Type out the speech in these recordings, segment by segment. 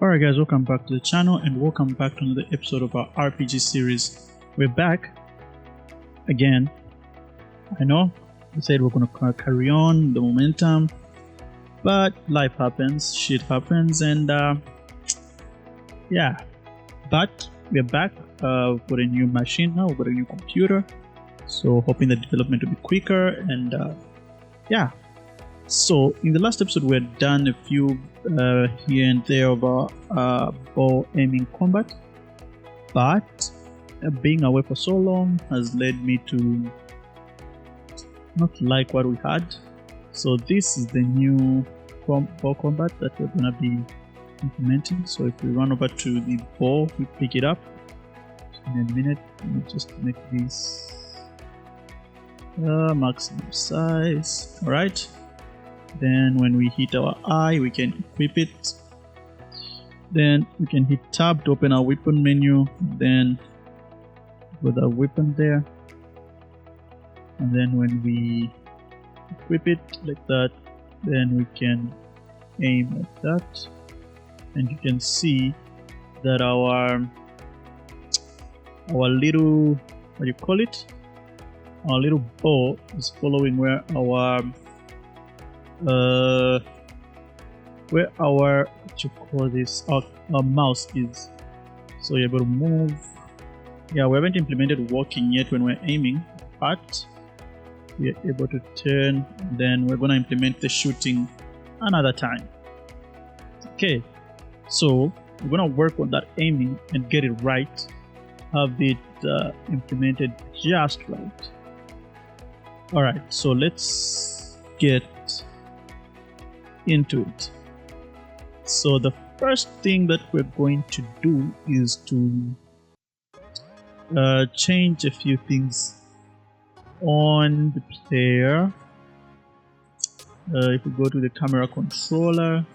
Alright guys, welcome back to the channel and welcome back to another episode of our RPG series. We're back again. I know we said we're gonna carry on the momentum, but life happens, shit happens, and yeah. But we're back. We've got a new machine now, we've got a new computer, so hoping the development will be quicker and yeah. So in the last episode we had done a few here and there of our bow aiming combat, but being away for so long has led me to not like what we had. So this is the new bow combat that we're gonna be implementing. So if we run over to the bow, we pick it up in a minute. Let me just make this maximum size. All right. Then when we hit our eye, we can equip it. Then we can hit tab to open our weapon menu. Then with our weapon there. And then when we equip it like that, then we can aim like that. And you can see that our little, what do you call it? Our little bow is following where our what you call this, our mouse is. So you're able to move. Yeah, we haven't implemented walking yet when we're aiming, but we're able to turn. Then we're gonna implement the shooting another time. Okay, so we're gonna work on that aiming and get it right, have it implemented just right. All right, so let's get into it. So the first thing that we're going to do is to change a few things on the player. If we go to the camera controller,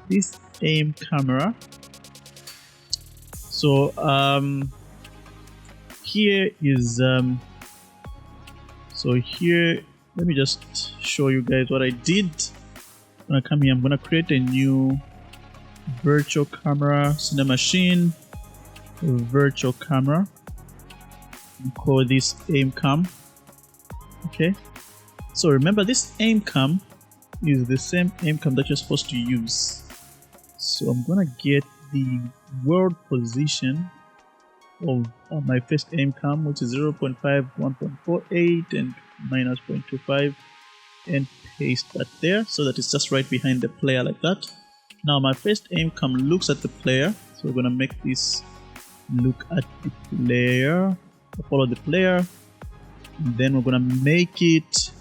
this aim camera, so here is so here, let me just show you guys what I did. I'm gonna come here, I'm gonna create a new virtual camera, Cinemachine virtual camera, and call this aim cam. Okay, so remember this aim cam is the same aim cam that you're supposed to use. So I'm gonna get the world position of my first aim cam, which is 0.5, 1.48 and minus 0.25, and paste that there so that it's just right behind the player like that. Now my first aim cam looks at the player, so we're gonna make this look at the player, follow the player, and then we're gonna make it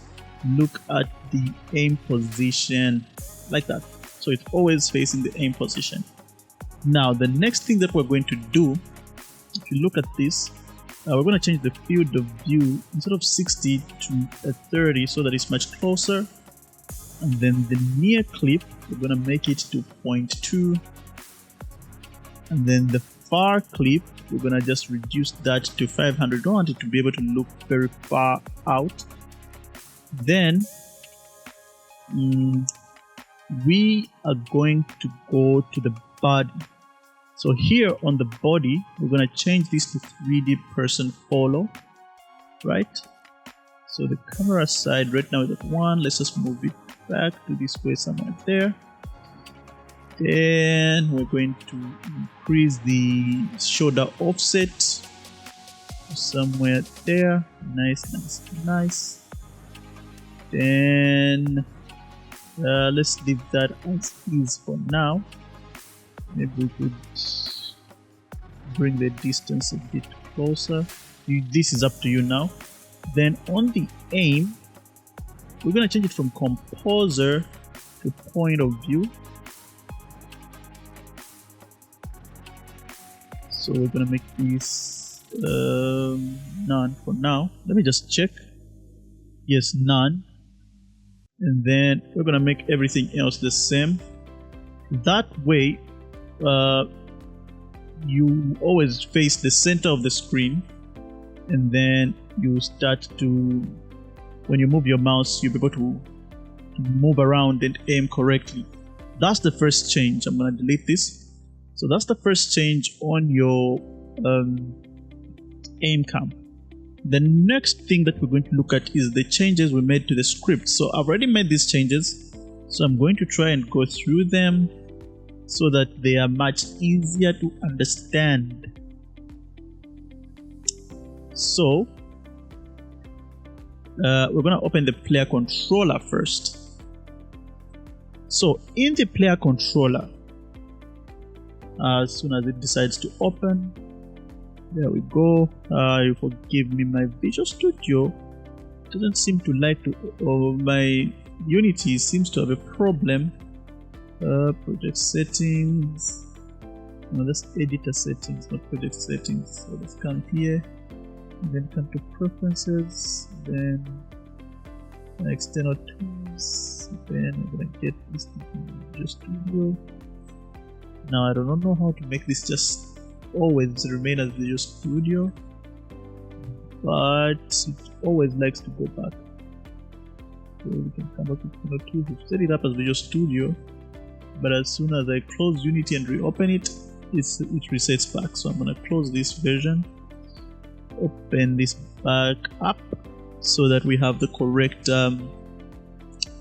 look at the aim position like that, so it's always facing the aim position. Now the next thing that we're going to do, if you look at this, we're going to change the field of view instead of 60 to 30 so that it's much closer, and then the near clip we're going to make it to 0.2, and then the far clip we're going to just reduce that to 500. We don't want it to be able to look very far out. Then we are going to go to the body. So here on the body, we're going to change this to 3D person follow, right? So the camera side right now is at 1. Let's just move it back to this way somewhere there. Then we're going to increase the shoulder offset somewhere there. Nice. Then let's leave that as is for now. Maybe we could bring the distance a bit closer. This is up to you now. Then on the aim, we're going to change it from composer to point of view. So we're going to make this none for now. Let me just check. Yes, none. And then we're going to make everything else the same. That way, you always face the center of the screen, and then you start to, when you move your mouse, you'll be able to move around and aim correctly. that's the first change. I'm going to delete this. So that's the first change on your aim cam. The next thing that we're going to look at is the changes we made to the script. So I've already made these changes, so I'm going to try and go through them so that they are much easier to understand. So we're going to open the player controller first. So in the player controller, as soon as it decides to open, there we go. You forgive me, my Visual Studio doesn't seem to like to, or my Unity seems to have a problem. Project settings. No, that's editor settings, not project settings. So let's come here, and then come to preferences, then external tools, then I'm gonna get this Visual Studio. Now I don't know how to make this just always remain as Visual Studio, but it always likes to go back. So we can come back to external tools. We've set it up as Visual Studio, but as soon as I close Unity and reopen it, it resets back. So I'm gonna close this version, open this back up, so that we have the correct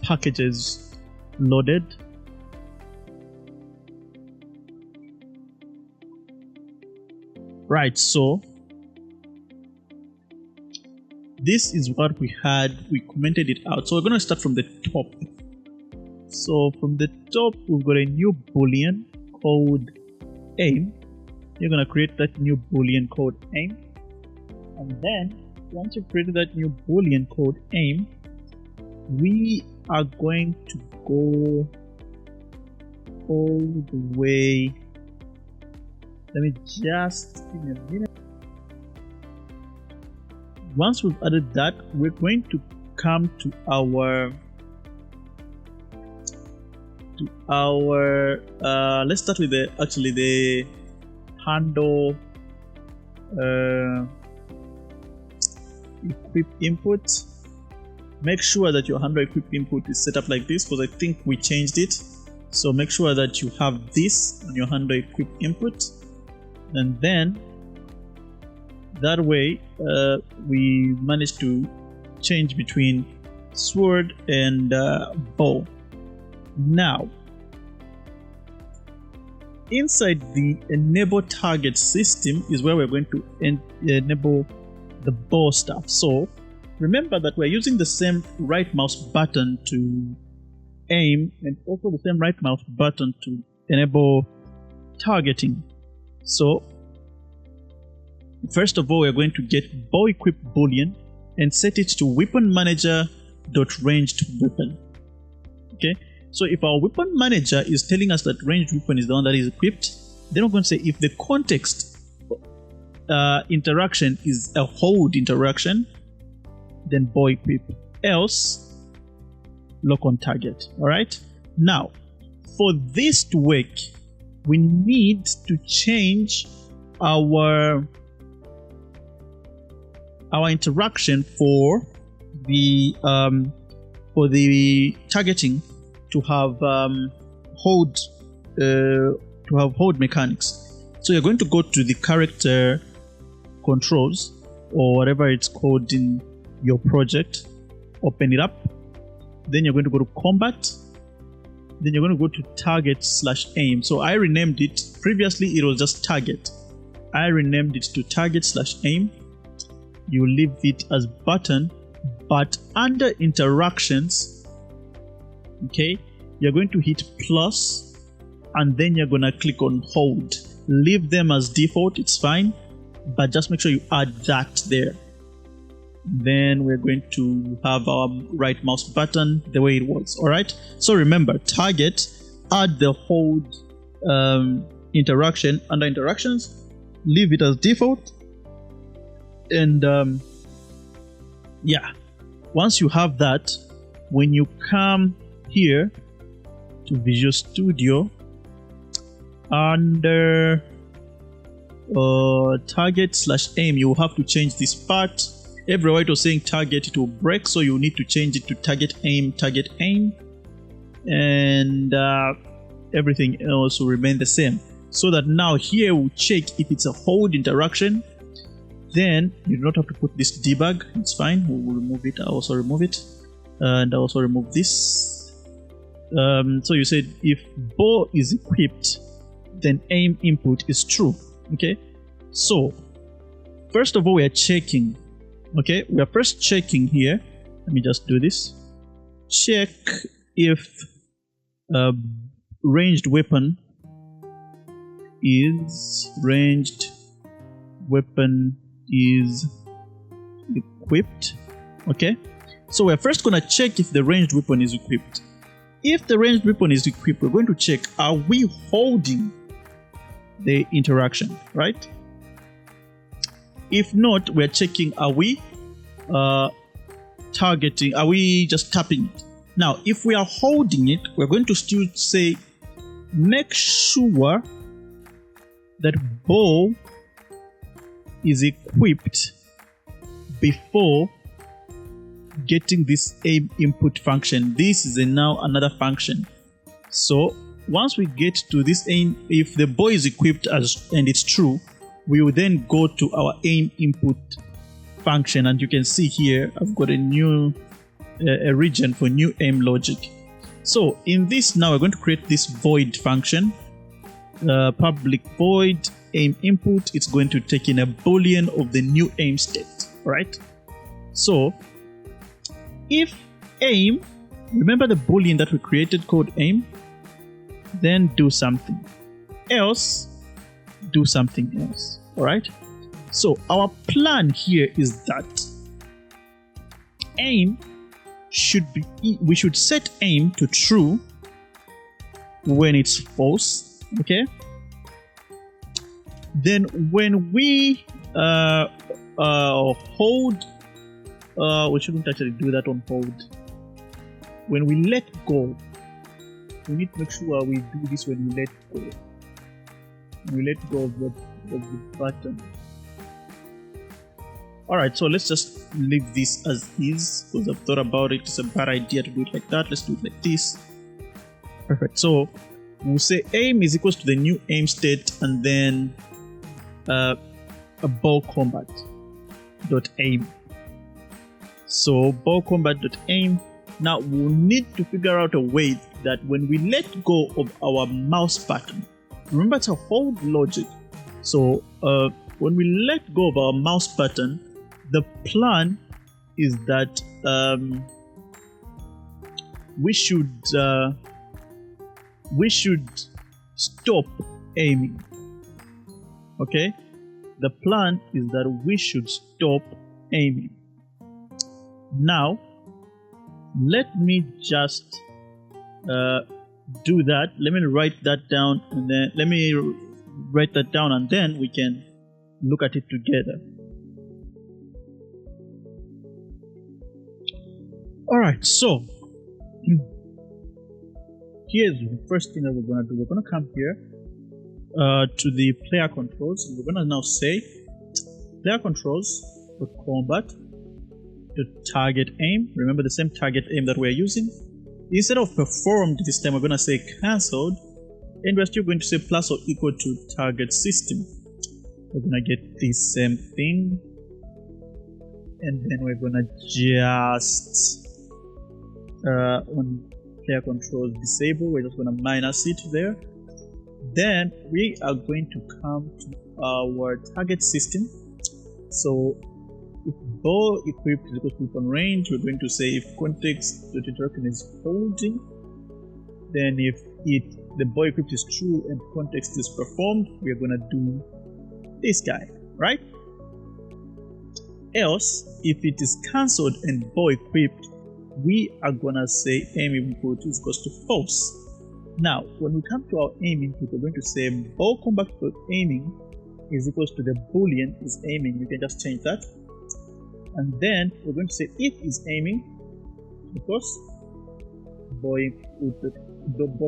packages loaded. Right, so this is what we had. We commented it out. So we're going to start from the top. So from the top, we've got a new boolean called aim. You're going to create that new boolean called aim. And then once you've created that new boolean called aim, we are going to go all the way. Let me just give me a minute. Once we've added that, we're going to come to our let's start with the handle equip input. Make sure that your handle equip input is set up like this, because I think we changed it. So make sure that you have this on your handle equip input, and then that way we managed to change between sword and bow. Now inside the enable target system is where we're going to enable the bow stuff. So remember that we're using the same right mouse button to aim, and also the same right mouse button to enable targeting. So first of all, we're going to get bow equip boolean and set it to weapon manager dot ranged weapon. Okay, so if our weapon manager is telling us that ranged weapon is the one that is equipped, then we're going to say if the context interaction is a hold interaction, then bow equip, else lock on target. All right, now for this to work, we need to change our interaction for the targeting to have hold mechanics. So you're going to go to the character controls, or whatever it's called in your project, open it up, then you're going to go to combat, then you're going to go to target / aim. So I renamed it. Previously it was just target. I renamed it to target / aim. You leave it as button, but under interactions, okay, you're going to hit plus, and then you're going to click on hold. Leave them as default, it's fine, but just make sure you add that there. Then we're going to have our right mouse button the way it was. All right, so remember, target, add the hold interaction under interactions, leave it as default, and yeah, once you have that, when you come here to Visual Studio, under target / aim, you will have to change this part. Everywhere it was saying target, it will break, so you need to change it to target aim, and everything else will remain the same. So that now here we'll check if it's a hold interaction. Then you don't have to put this debug, it's fine, we'll remove it. I'll also remove it, and I'll also remove this. So you said if bow is equipped, then aim input is true. Okay, so first of all we are checking. Okay, we are first checking here. Let me just do this. Check if ranged weapon is equipped. Okay, so we're first gonna check if the ranged weapon is equipped. If the ranged weapon is equipped, we're going to check, are we holding the interaction, right? If not, we're checking, are we targeting, are we just tapping it? Now if we are holding it, we're going to still say make sure that bow is equipped before getting this aim input function. This is now another function. So once we get to this aim, if the bow is equipped and it's true, we will then go to our aim input function, and you can see here I've got a new region for new aim logic. So in this now we're going to create this void function, public void aim input. It's going to take in a boolean of the new aim state. Right? So if aim, remember the boolean that we created called aim, then do something else, do something else. All right, so our plan here is that aim should be, we should set aim to true when it's false. Okay, then when we hold, we shouldn't actually do that on hold. When we let go, we need to make sure we do this when we let go. When we let go of the button. Alright, so let's just leave this as is, because I've thought about it. It's a bad idea to do it like that. Let's do it like this. Perfect. So we'll say aim is equals to the new aim state, and then a bow combat dot aim. So bow combat dot aim. Now we'll need to figure out a way that when we let go of our mouse button, remember it's a hold logic. So when we let go of our mouse button, the plan is that we should stop aiming. Okay, the plan is that we should stop aiming. Now let me just do that. Let me write that down, and then and then we can look at it together. Alright, so here's the first thing that we're going to do. We're going to come here to the player controls, and we're going to now say player controls for combat to target aim. Remember the same target aim that we're using. Instead of performed this time, we're going to say cancelled, and we're still going to say plus or equal to target system. We're going to get the same thing, and then we're going to just on player controls disable, we're just going to minus it there. Then we are going to come to our target system. So if bow equipped is equal to weapon range, we're going to say if context.interaction is holding, then if the bow equipped is true and context is performed, we're going to do this guy, right? Else, if it is cancelled and bow equipped, we are gonna say aim input is equals to false. Now, when we come to our aim input, we're going to say bow combat aiming is equals to the boolean is aiming. You can just change that, and then we're going to say if is aiming because bow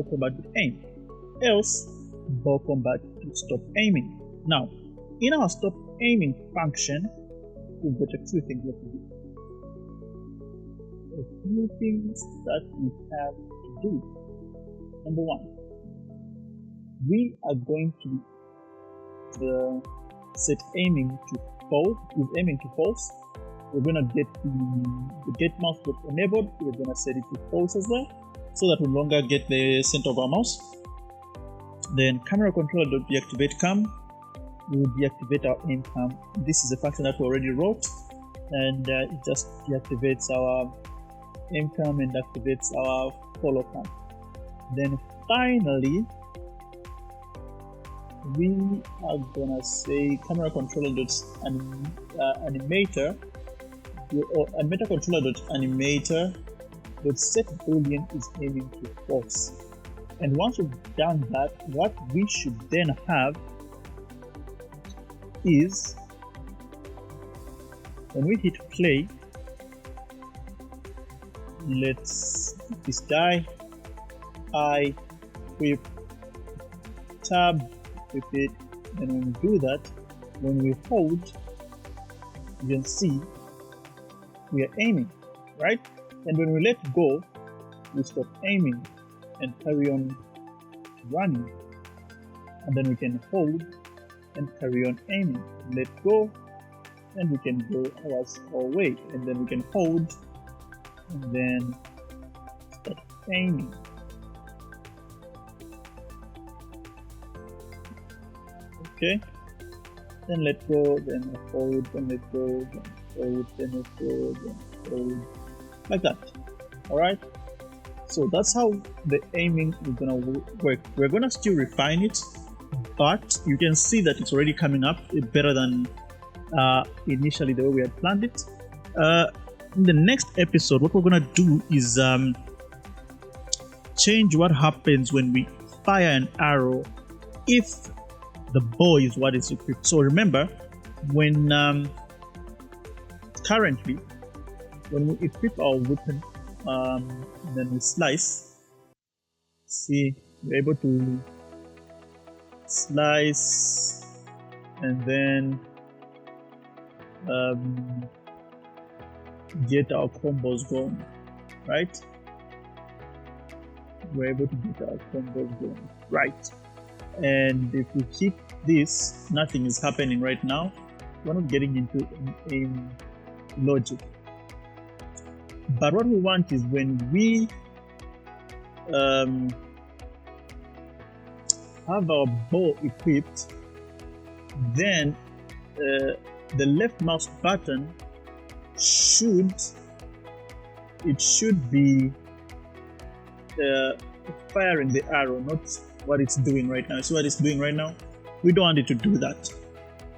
combat aim, else bow combat to stop aiming. Now, in our stop aiming function, we've got a few things that we do. A few things that we have to do. Number one, we are going to set aiming to false. With aiming to false, we're gonna get the get mouse enabled. We're gonna set it to false as well, so that we no longer get the center of our mouse. Then camera controller deactivate cam. We will deactivate our aim cam. This is a function that we already wrote, and it just deactivates our aim cam and activates our follow cam. Then finally, we are gonna say camera controller animator or animator controller animator set boolean is aiming to false. And once we've done that, what we should then have is when we hit play, let's this die, I equip tab with it, and when we do that, when we hold, you can see we are aiming, right? And when we let go, we stop aiming and carry on running, and then we can hold and carry on aiming. Let go, and we can go our way, and then we can hold and then start aiming. Okay, then let go, then hold, then let go, then hold, then let go, then hold, like that. Alright, so that's how the aiming is gonna work. We're gonna still refine it, but you can see that it's already coming up better than initially the way we had planned it. In the next episode, what we're gonna do is change what happens when we fire an arrow if the bow is what is equipped. So remember, when currently when we equip our weapon, then we slice. See, we're able to slice and then get our combos going, right? We're able to get our combos going, right? And if we hit this, nothing is happening right now. We're not getting into aim logic. But what we want is when we have our bow equipped, then the left mouse button should be firing the arrow, not what it's doing right now. See what it's doing right now? We don't want it to do that.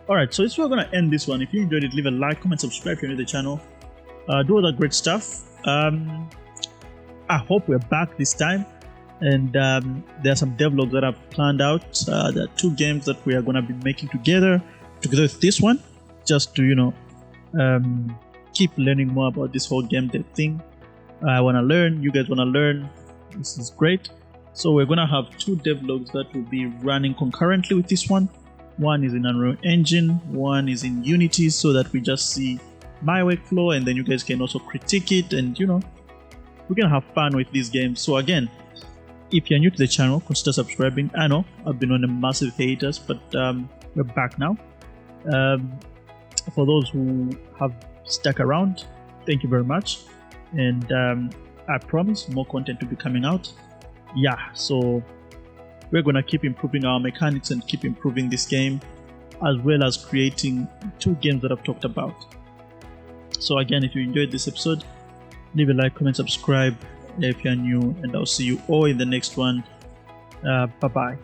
Alright, so this is where we're going to end this one. If you enjoyed it, leave a like, comment, subscribe if you're new to the channel. Do all that great stuff. I hope we're back this time. And there are some devlogs that I've planned out. There are 2 games that we are going to be making together with this one. Just to, keep learning more about this whole game dev thing. I want to learn. You guys want to learn. This is great. So we're going to have 2 devlogs that will be running concurrently with this one. One is in Unreal Engine, one is in Unity, so that we just see my workflow and then you guys can also critique it, and we can have fun with these games. So again, if you're new to the channel, consider subscribing. I know I've been on a massive hiatus, but we're back now. For those who have stuck around, thank you very much, and I promise more content to be coming out. Yeah, so we're gonna keep improving our mechanics and keep improving this game, as well as creating 2 games that I've talked about. So again, if you enjoyed this episode, leave a like, comment, subscribe if you're new, and I'll see you all in the next one. Bye bye.